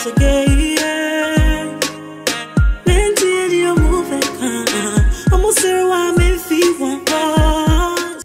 once again. Mentally, you move I'm gonna say why me feel one.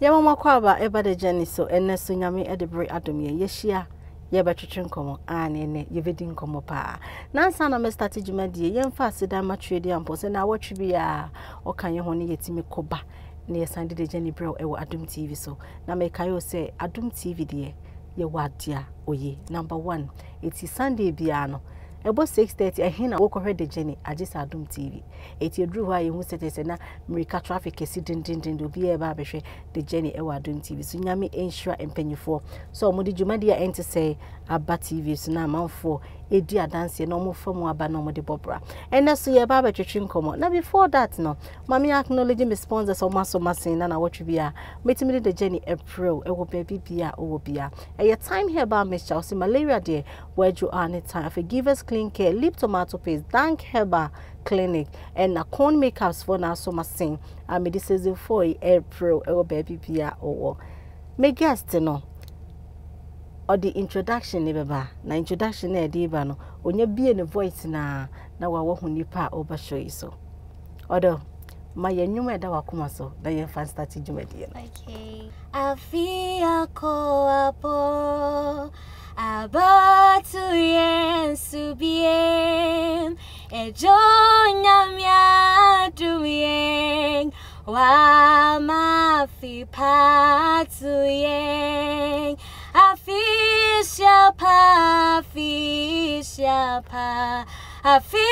Yamama kwaba eba the journey so ene so nyame edebre adom ye yehia ye betwetwe nkomo ne ye vedi nkomo pa na nsa na me start djumadi ye mfa aseda matwedi ampo se na watwe bia okan ye ho ne yetimi koba ne sande the journey bro ewo Adom TV so na me kayo say Adom TV de ye wadia oye number 1 it's Sunday bia no ebo 6:30 ehina wo kohwe the journey agisa Adom TV eti edru ho aye hu setese na America traffic esi dindindin obi e ba behwe the journey ewa Adom TV so nyame ensure empanyfo so omodi djumadi ya ente say aba TV so na manfo edi adanse na omo famu aba na omodi bobra ene so ye ba betwetwe nkomo na before that no mami acknowledge me sponsors o maso masin na watwe bia metimi the journey April ewo baby bia owo bia e time here ba mixture o malaria there where you are anytime forgivers clean care lip tomato paste dank herba clinic and na corn makeups for na so masin me this season 4 April ewo baby bia owo me guest no or the introduction ne beba na introduction na dey ba no onye bie ne voice na wa wo hunipa oba show so odo ma yenwuma da wakoma so da ye fan start djumadi okay afia ko apo abatu yensu bien ejonyamya dumien wa ma fi patu yen afisha pa afi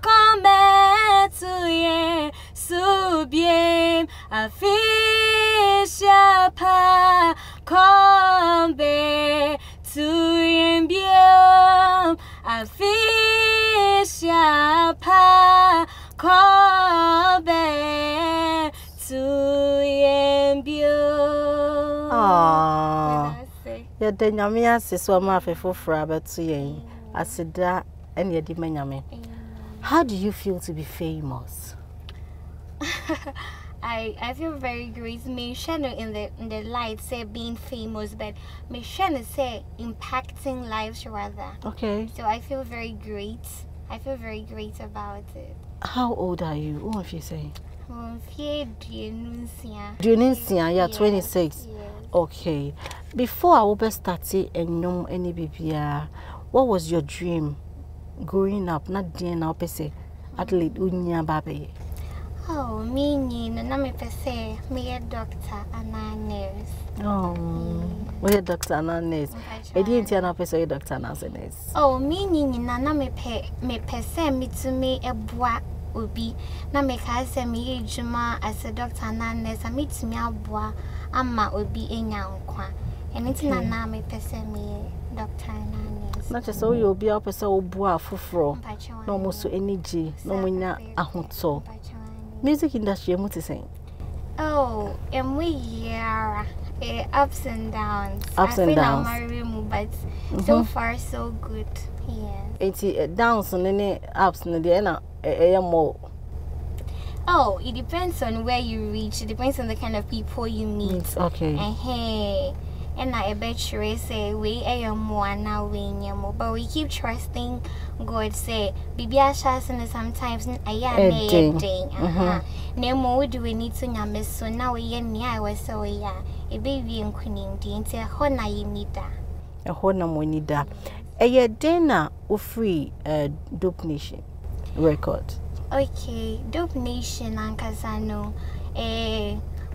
come to ye subiem afisha pa come to ye biom afisha pa come to ye biom. Ya de nyame ase so ma afefofra beto yen asida ene ye di manyame. How do you feel to be famous? I feel very great. Me shano in the light say being famous, but me shano say impacting lives rather. Okay. So I feel very great. I feel very great about it. How old are you? What if you say? Yeah, 26. Yes. Okay. Before I will start any BBR, what was your dream growing up? Not dear now, per se. Adelaide unya baby. Oh, me na me per se. Me a doctor and a nurse. Oh, we a doctor and a nurse. I didn't tell na per se doctor and a nurse. Oh, me na me per se me to me a boa. Obi na me ka se me ejuma as a doctor na nurse me to me aboa ama obi enya nkwa enti na me pese me doctor na nurse na chese o obi a pese oboa afoforo na mo so energy na mo nya ahoto music industry mo te say oh we year ups and downs but so far so good. Yeah. Enti downs and ups and the na more. Oh, it depends on where you reach. It depends on the kind of people you meet. Okay. And I bet you say we more now more, but we keep trusting God. Say Bibia Shasan sometimes I no more do we need to nyame so now we near was so a baby and queening the entire hona you need that. A hona money da. A dinner or free Dopenation record. Okay, Dopenation and Casano.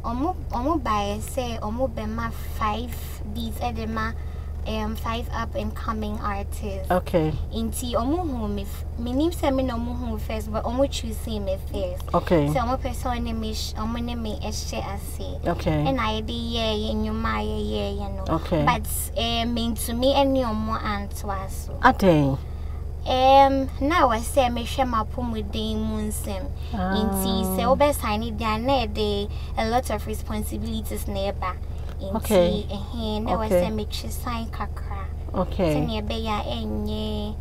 Omo by say omo bema 5 beats edema 5 up and coming artists. Okay. Inti omo home me name say me no mo home first but omo choose me first. Okay. So omo person name omo name ese ase. Okay. And I dey you know. Okay. But mean to me any omo antwa so. Ateng. Now I say me share my poem with the Munsem. Inti say obe sign it down there a lot of responsibilities nearby. Okay. Now I say me sign kakra. Okay. Say nearby ya enye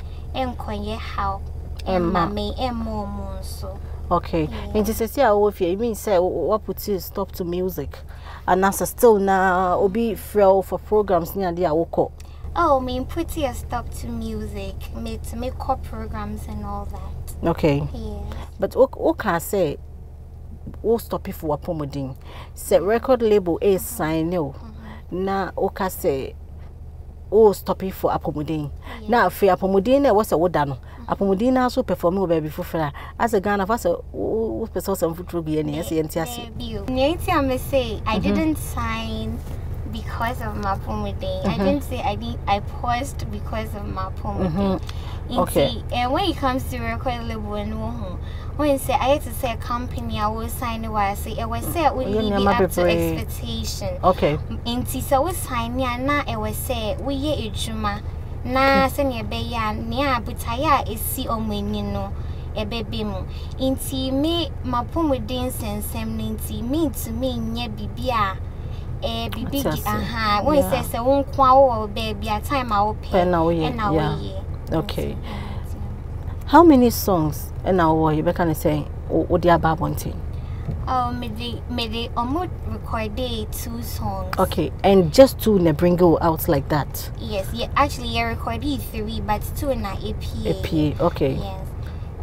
how mame more so. Okay. And to say you mean say what put you stop to music and as still now obi frail for programs near the awoko. Oh, me put a stop to music, me to make core programs and all that. Okay. Yeah. But okay, say, we'll stop it for a pomodin. Say record label is sign no. Na okay say, oh stop it for a pomodin. Now for a pomodin, was a wodano. A pomodin also performing baby for as a Ghana was a person some food to be any NC. I say I didn't sign because of my pomodin. I didn't say I paused because of my pomodin. Okay. And when it comes to record label and when say I had to say a company I will sign I say it was say it would be up to expectation. Okay. Inti so we sign na it was say we ye ejuma na se ne be ya ne abutaya esi omani no ebebe mu inti me mapomodin sensem ninti me to me nya bibia bibi aha when say won kwa wo baby a time I will pay na we okay. How many songs and now you can say what the about one thing? Me almost recorded 2 songs. Okay, and just 2 ne bring go out like that. Yes, yeah, actually I recorded 3 but 2 in a EP. EP, okay.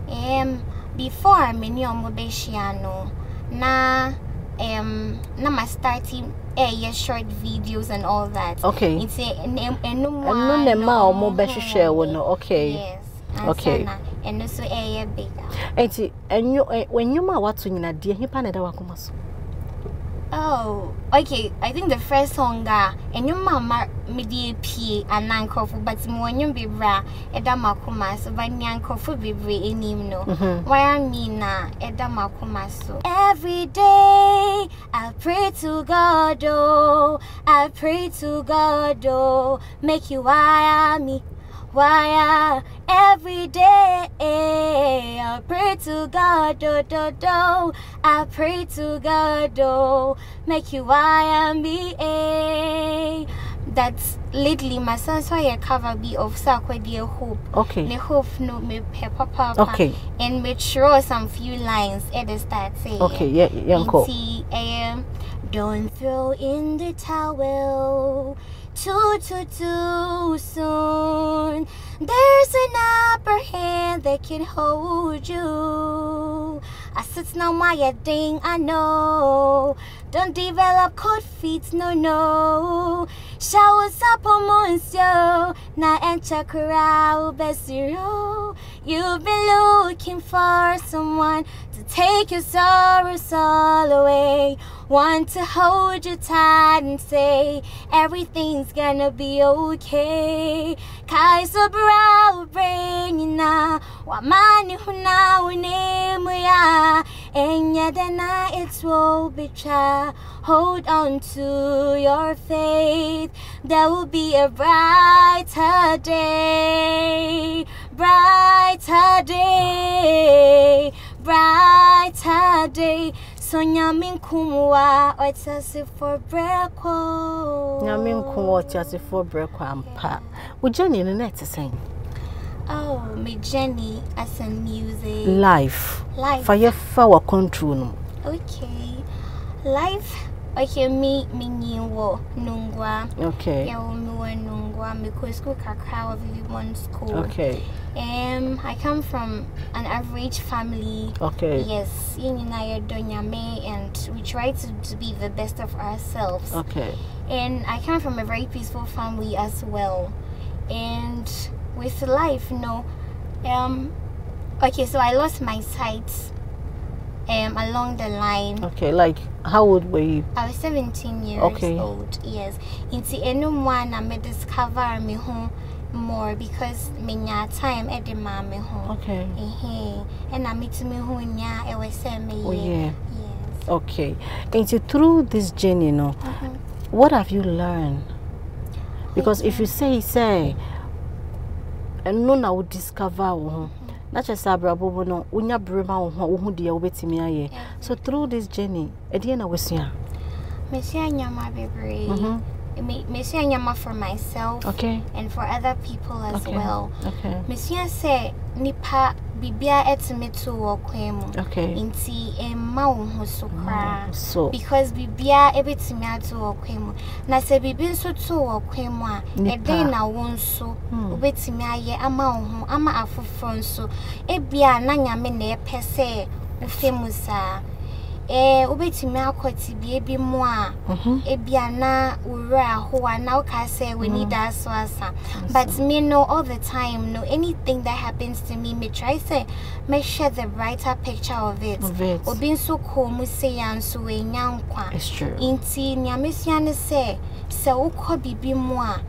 Yes. Before me ni omobeshiano na my starting short videos and all that. Okay. It's okay. Yes. Okay. And also bigger. And you when you ma what in a dear he panada wakumas. Oh, okay. I think the first song and your mama midi P and nankofu, but when you be bra edamakumas, but nyankofu be in him no. Why I mean na edamakumaso. Every day I pray to God, oh, I pray to God, oh, make you wire me. Why every day I pray to God, do. I pray to God, do. Make you why me. That's lately my son's why I cover be of Sakwa dear hope. Okay. Me hope no me papa. Okay. And me throw some few lines at the start say. Okay, yeah, uncle. Don't throw in the towel. Too soon. There's an upper hand that can hold you. I sit now my thing, I know. Don't develop cold feet, no. Showers up on monsieur. Na enter crowd, best zero. You've been looking for someone to take your sorrows all away. Want to hold you tight and say everything's gonna be okay. Kaiser brow brain na wamani huna unemuya enya dena it will be try. Hold on to your faith. There will be a brighter day. Brighter day. Brighter day. So nyamin kumwa otase for breko. Nyamin kumwa otase for breko ampa. Wo journey no net saying. Oh, my journey as a music. Life. Fire for control no. Okay. Life. Okay, me nyiwo nungwa. Okay. Yeah, me nungwa. Me go school kakra of one school. Okay. I come from an average family. Okay. Yes, and we try to be the best of ourselves. Okay. And I come from a very peaceful family as well. And with life, okay, so I lost my sight along the line. Okay, like how old were you? I was 17 years old. Yes. Into anyone I may discover me home more because minya time at the mama home. Okay. And I meet me who nya I was saying me. Oh yeah. Yes. Okay. And so through this journey, what have you learned? Because if you say and no na would discover not just abrabo no unya brema wo de obetimi aye. So through this journey, ediana was ya. Mesia nyama bebre. Monsieur Nyama for myself and for other people as well. Monsieur say nipa bibia etmeto wo kwemu. Inti emma wo ho so because bibia ebetimi ato wo kwemu. Na se bibi nso to wo kwemu a eden na wo nso obetimi aye ama wo ho ama afoforo nso ebia na nyame na epese ufemusa ubetimi akwati bi mu a ebia na ura ho na o ka say we need that so asa but me know all the time no anything that happens to me try say me share the brighter picture of it obi nso ko mu say anso we nyankwa inti nyamesua ne say se ukọ bibi mu a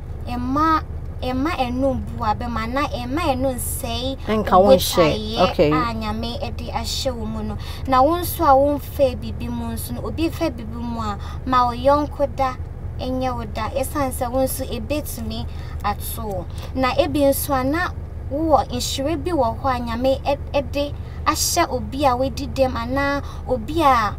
Emma enum bua be mana Emma enum sei enka won she anyame edi ahye wo mu no na won so a won fe bibi mu nso no obi fe bibi mu a ma o yonko da enye woda esanse won so ebetumi ato na ebi nso ana wo inhire bi wo ho anyame edi ahye obi a wedi dem ana obi a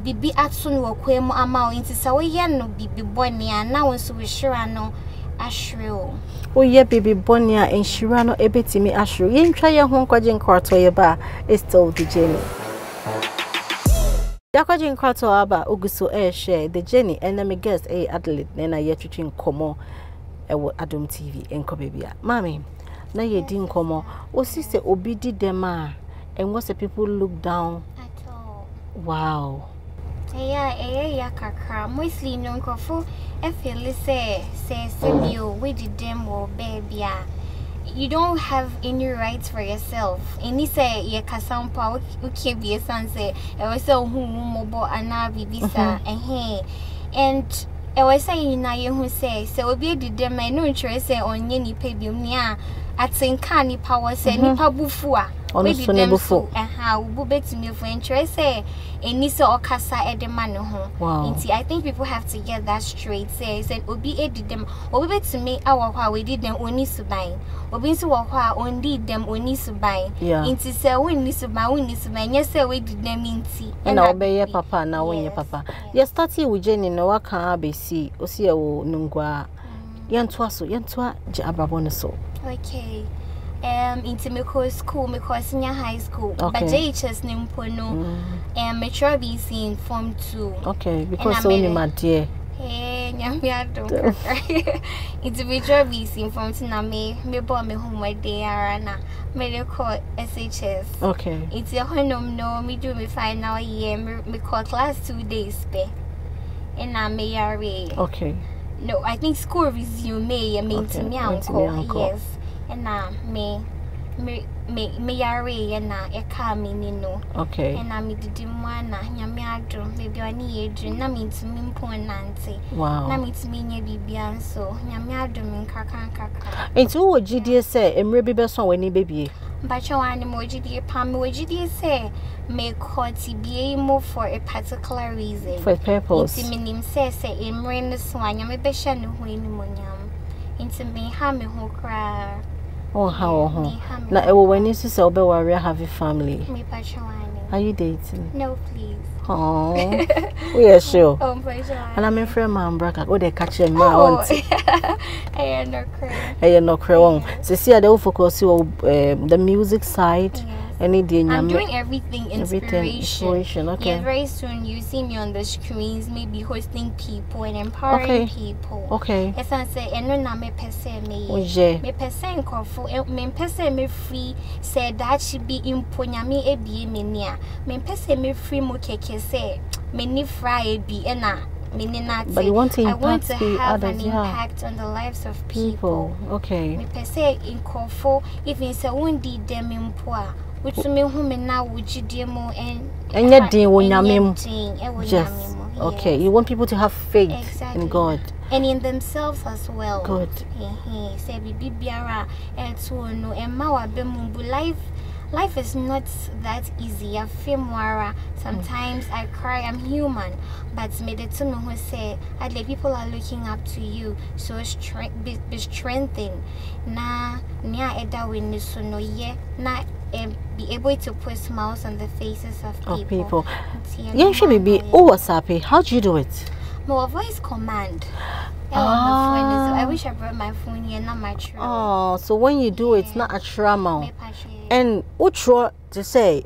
bibi ato no wo kwemu ama o intisa wo ye no bibi boni ana won so we hira no ashrew ye baby bonia and Shirano ebetimi ashrew yin try your home quajin quarto ye ba is told the journey Yakwajin quarto aba uguso share the journey and me guest Adelaide nena ye twitwin komo ewo Adom TV enko bebia mami na ye din komo o si se obi di dem a and what the people look down at all wow yeah kakra mostly no nkofo I feel say you we did them or baby you don't have any rights for yourself any say ye kasampa okay be a son say I was so mobile ana bibisa and I was saying na you who say so be did them I no interest say on ye pay bi nia atenka ni power say ni pabufu we did them so how we bet me for interest say any so okasa edema no ho I think people have to get that straight say said obi did them obi bet me awakwa we did them oni subai obi so wakwa only them oni subai inti say we ni subai yes say we did them inti and obey papa na when your papa you start here with Jenny no waka be see osi e wo nungwa yentwa je abrabon so okay into me school me senior high school but JHS nimpono mature BC in form 2 okay because only my dear nyamiado into mature BC in form 2 na me bo me homework day arana me call SHS okay it's your honum no me do me final year me call class 2 days be and na me yare okay no I think school resume me to me uncle yes and me yare na e ka me ni no okay and me didi mu na nyame adro baby oni edru na me ntimi mpon nante wow na me ntimi nya bibia nso nyame adro me nkaka enti wo gidie say emre bi beso wani bebie bacha wani mo gidie pam wo gidie say me koti bie mo for a particular reason for a purpose enti minim say emre no so anyame be hye no ho ni monyam enti me ha me ho kra oh how na ewo when you say obe worry have a family me pachawani are you dating no please oh we are sure oh pachawani and I'm in friend man braka o dey catch him ma auntie no cry so see they focus on the music side I'm doing everything inspiration. Okay. Yeah, very soon you see me on the screens, maybe hosting people and empowering people. Okay. Yes, I say, and no, me pese me. Me pese nkofo. Me pese me free. Say that should be imponya me ebi me nia. Me pese me free mo keke say me ni fry ebi ena. But you want to I want to have an impact on the lives of people. Okay. Me pese nkofo even say undi dem impoa. Which me who me now would demo and your day when yes. Okay, you want people to have faith in God and in themselves as well. Good. Say bibi biara eto no emma bemumbu life is not that easy. I feel more sometimes I cry, I'm human, but me the to me who say Adelaide people are looking up to you, so be strengthened na nia eda we so no ye na be able to put smiles on the faces of people. Yeah, should be. Oh, what's happy? How do you do it? My voice command. I wish I brought my phone here, not my trail. Oh, so when you do it's not a trauma. And utro to say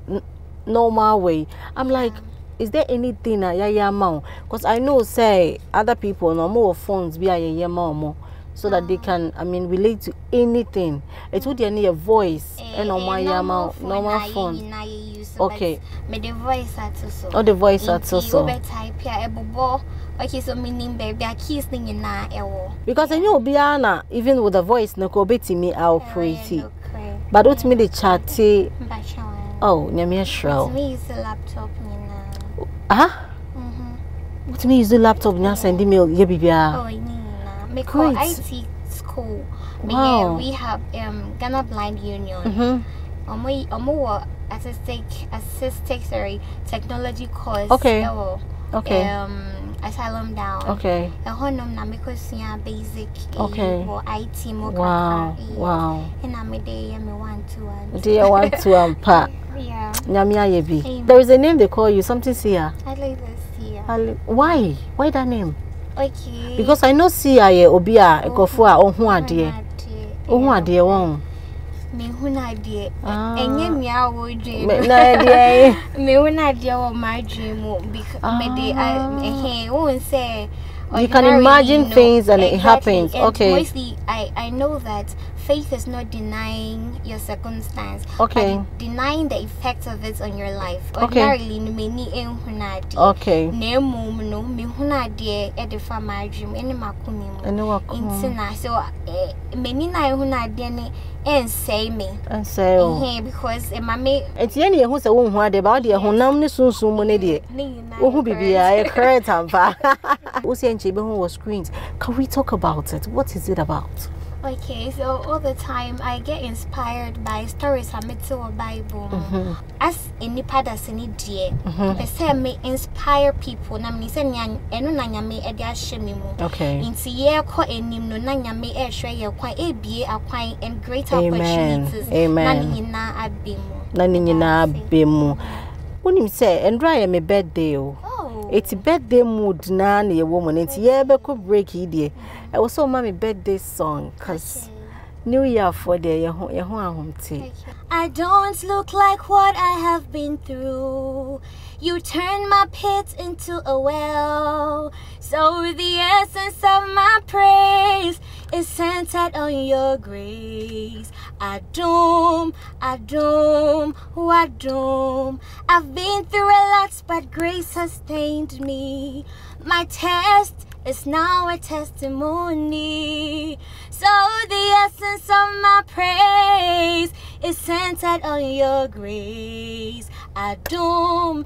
normal way. I'm like, is there anything because I know say other people no more phones be more so that they can relate to anything. It would need a voice and on my normal phone. Okay. Me the voice at so. Oh, the voice at so. Type here okay, so meaning baby I kiss thing in na ewo. Because I know Biana even with the voice no go beti me I'll pretty. But what me the chatty. Oh, nyame shroud. Me use the laptop ni na. What me use the laptop na send email ye bibia. Oh, me call IT school. Wow. We have Ghana Blind Union. Assistic technology course. Okay. Okay. Asylum down. Okay. Na because basic. Okay. Or IT more. Wow. And I'm a day me 1 2 Do you want to unpack? Yeah. Nyamia Yebi. There is a name they call you, something Seer. Adelaide The Seer. Why? Why that name? Okay. Because I know Seer Obia Ekofua Ohun Adie. Ohun Adie won. Me huna die. Enye me awo dream. Na die. Me huna die o my dream because me dey won't say you can imagine things and it happens. And okay. Mostly I know that faith is not denying your circumstance. Okay. But denying the effects of it on your life. Okay. Ordinarily me ni ehuna die. Okay. Ne mum no me huna die e de fa my dream ene makumi mu. Ene wakuma. Intina so me ni na ehuna die ne and say me and say because mama enti ye ne hu se wo hu ade ba de honam ne sunsun mu ne de wo hu bibia e correct ampa wo se enche be hu was screens. Can we talk about it? What is it about? Okay, so all the time I get inspired by stories I met in the Bible. As any padas any dear, they say me inspire people. Na me say enu na nyame e dia hye me mu. Okay. Inti ye ko enim no na nyame e hwe ye kwan e bie akwan and great opportunities. Amen. Na abemu. Na ni nyina abemu. Unim say endra ye me birthday o. It's birthday mood na na ye woman. It's ye be ko break here. I also my birthday song cause New Year for the ye ho ahomte. I don't look like what I have been through. You turn my pit into a well. So the essence of my praise is centered on your grace. Adom. I've been through a lot, but grace sustained me. My test is now a testimony. So the essence of my praise is centered on your grace. Adom.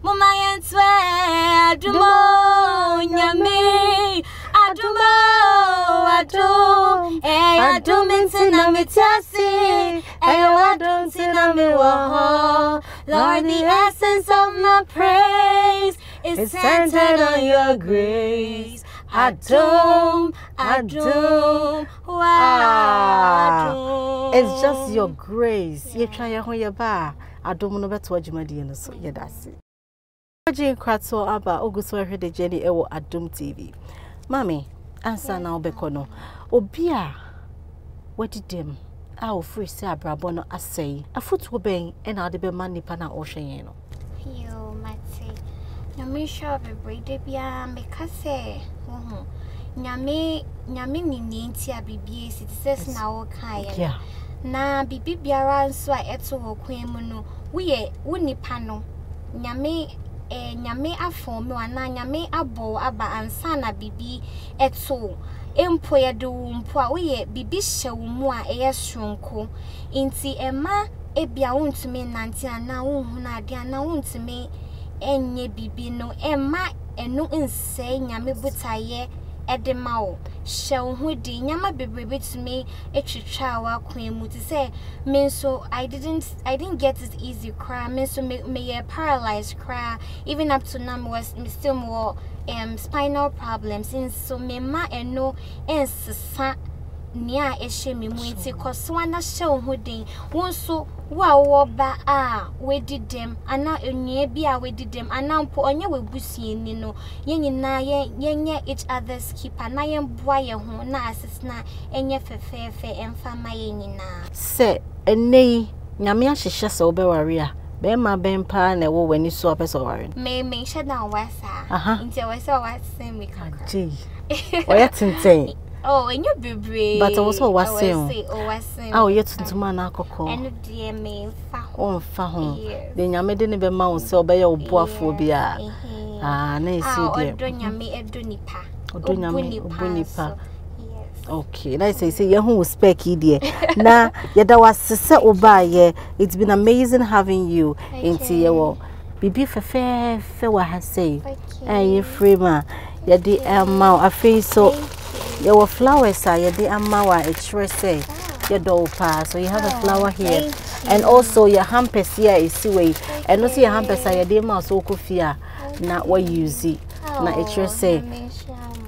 Mama yentwe adumo nyame. Adum. Adum intina mitasi. Adum intina miwaho. Lord, the essence of my praise is centered on your grace. Adum. Wow. It's just your grace. You try your whole ba. Adum no beto adwumadi no so. Yeah, that's it. Ajin Kratso aba oguso ehwe de journey ewo Adum TV. Mami, answer now bekono. Obia wedidem a ofri se abrabo no asei. Afutu ben e na de be man nipa na ohwen no. Yo mate. No me sure be brede bia make say. Nyame ni nti abibie citizens na wo kan ye. Na bibi biara nso a eto wo kwan mu no. Wo nipa no. Nyame afom me wana nyame abo aba ansa na bibi eto empo ye de mpo a woye bibi hye wo mu a eye sonko inti ema ebia wontumi nante ana wonhu na ade ana wontumi enye bibi no ema enu nse nyame butaye edema wo hye wo hu di nyama bebrebe tumi etwetwa wa kwan mu ti say me so I didn't get it easy cry me so me paralyzed cry even up to now me still more spinal problems in so me ma eno ensesa nia ehye me mu nti koso ana hye wo hu din won so Wow, ba we did them, and now onye bia we did them, and now po onye we busi ni no. Yenye each other's keeper. Na yen boy ho na asesna enye fefefe emfa ma yenina. Se enei nyame ahihye se obeware a be ma ben pa na wo wani so apese ware. Me shut down wasa. Inti wasa wasa me kaka. Gee. Oya tinten. Oh, and you be but also was saying, oh, yet to man alcohol. And dear me, fa ho. Then ya made in be mount so by your boaphobia. Ah, nay, see, dear. Me a dunipa. Dunipa. Okay, I say, you who spec dear. Now, yet that was Sister Obaye. It's been amazing having you into your Bibi fair, has say. And you free man, ya the mouth, a face so. Your flowers are the amawa say your doll pass. So you have a flower here, and also your hampers here is way, and also your hampers are your dear mouse or kufia. Not what you see. Now it say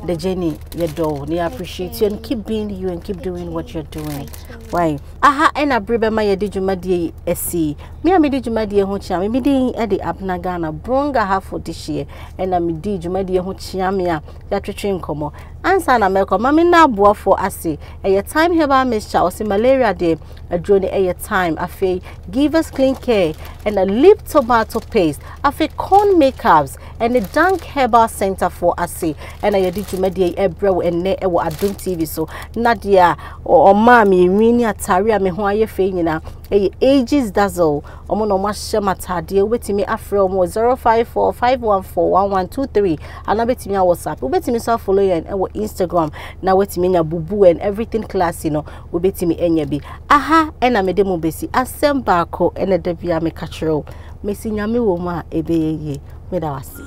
the Jenny, your doll. They appreciate you and keep being you and keep doing what you're doing. Why? Aha, and a bribe my dijumadi SC. Me a midijumadi hocham, me at the Abena Ghana, bronga half for this year, and a midijumadi hochamia, that train como. Answer na meko mami na boa for ase e your time heba mixture or malaria day a drone e your time afi give us clean care and a lip tomato paste afi corn makeups and a dank herbal center for ase and a yedijumadi ebrew and ne e wo Adom TV so nadia or mami mini ataria me ho aye fe nyina e ages dazzle omo no ma matade wetimi afro mo 0545141123 and betimi WhatsApp wetimi so follow you and Instagram na wetimi nya bubu and everything class you know we betimi enya bi aha ena mede mo besi asemba ko ena da bia me kachero mesi nyame wo ma ebeyeye me da wase